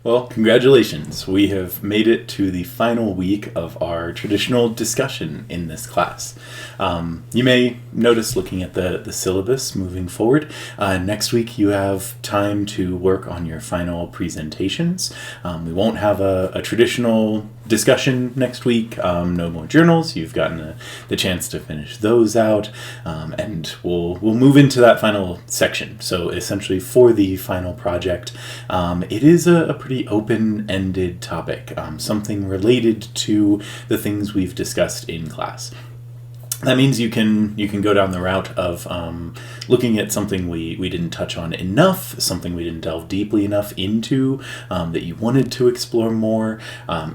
Well, congratulations. We have made it to the final week of our traditional discussion in this class. You may notice looking at the syllabus moving forward, next week you have time to work on your final presentations. We won't have a traditional discussion next week, no more journals. You've gotten the chance to finish those out, and we'll move into that final section. So essentially for the final project, it is a pretty open-ended topic, something related to the things we've discussed in class. That means you can go down the route of looking at something we didn't touch on enough, something we didn't delve deeply enough into, that you wanted to explore more.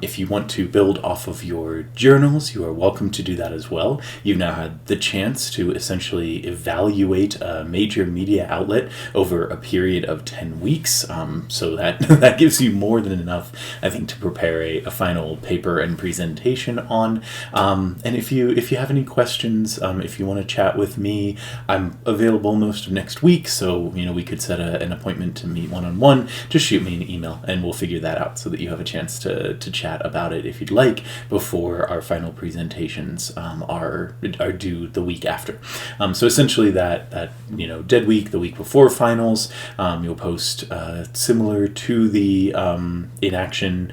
If you want to build off of your journals, you are welcome to do that as well. You've now had the chance to essentially evaluate a major media outlet over a period of 10 weeks, so that gives you more than enough, I think, to prepare a final paper and presentation on. And if you have any questions, if you want to chat with me, I'm available most of next week, so we could set an appointment to meet one-on-one. Just shoot me an email and we'll figure that out so that you have a chance to chat about it if you'd like before our final presentations are due the week after. So essentially that dead week, the week before finals, you'll post similar to the in-action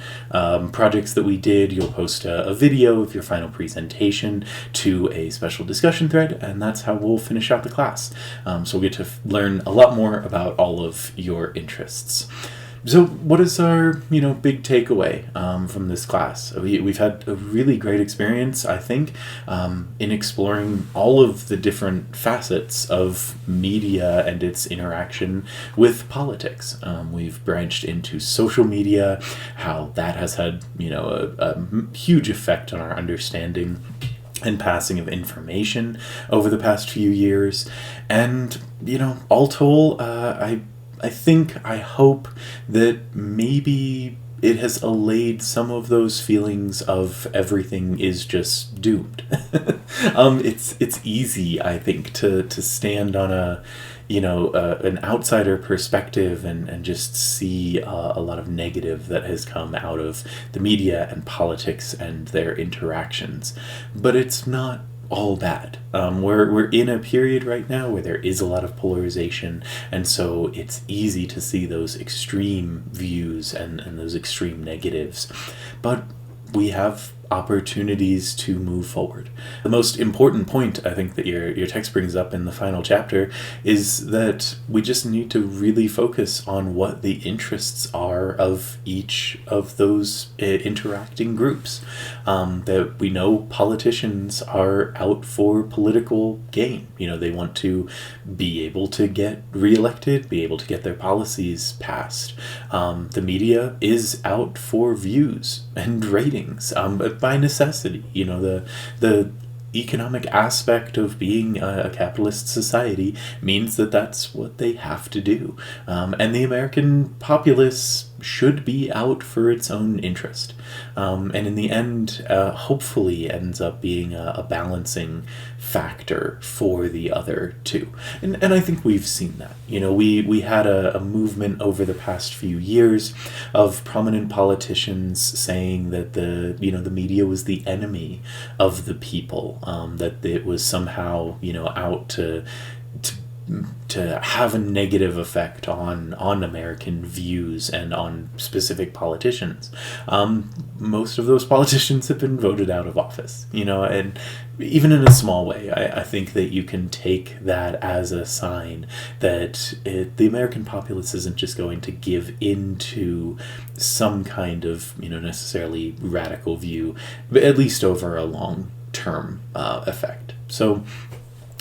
projects that we did. You'll post a video of your final presentation to a special discussion thread, and that's how we'll finish out the class. So we'll get to learn a lot more about all of your interests. So what is our, big takeaway from this class? We've had a really great experience, I think, in exploring all of the different facets of media and its interaction with politics. We've branched into social media, how that has had, a huge effect on our understanding and passing of information over the past few years. And, all told, I hope that maybe it has allayed some of those feelings of everything is just doomed. It's easy, I think, to stand on an outsider perspective and just see a lot of negative that has come out of the media and politics and their interactions. But it's not all bad. We're in a period right now where there is a lot of polarization, and so it's easy to see those extreme views and those extreme negatives. But we have opportunities to move forward. The most important point, I think, that your text brings up in the final chapter is that we just need to really focus on what the interests are of each of those interacting groups. That we know politicians are out for political gain. They want to be able to get reelected, be able to get their policies passed. The media is out for views and ratings, by necessity. The economic aspect of being a capitalist society means that that's what they have to do. And the American populace should be out for its own interest. And in the end, hopefully ends up being a balancing factor for the other two. And I think we've seen that. We had a movement over the past few years of prominent politicians saying that the media was the enemy of the people, that it was somehow, out to have a negative effect on American views and on specific politicians. Most of those politicians have been voted out of office, and even in a small way, I think that you can take that as a sign that the American populace isn't just going to give into some kind of, necessarily radical view, but at least over a long-term effect. So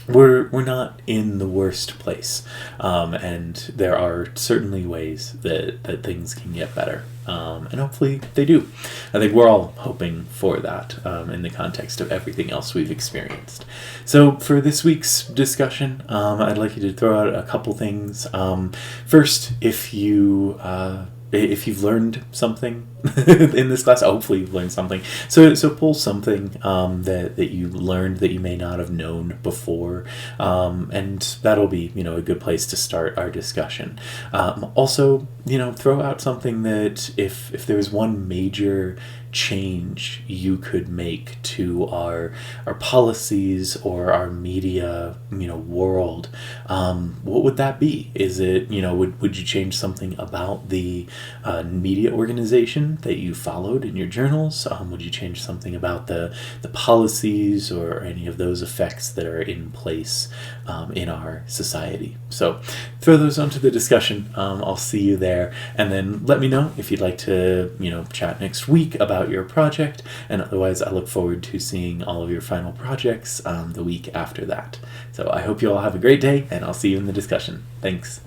we're not in the worst place, and there are certainly ways that things can get better, and hopefully they do. I think we're all hoping for that in the context of everything else we've experienced. So for this week's discussion, I'd like you to throw out a couple things. First, if you if you've learned something in this class, hopefully you've learned something. So pull something that you learned that you may not have known before, and that'll be a good place to start our discussion. Also, throw out something that if there's one major change you could make to our policies or our media world, what would that be? Is it would you change something about the media organization that you followed in your journals? Would you change something about the policies or any of those effects that are in place in our society? So throw those onto the discussion. I'll see you there, and then let me know if you'd like to chat next week about your project, and otherwise I look forward to seeing all of your final projects the week after that. So I hope you all have a great day, and I'll see you in the discussion. Thanks.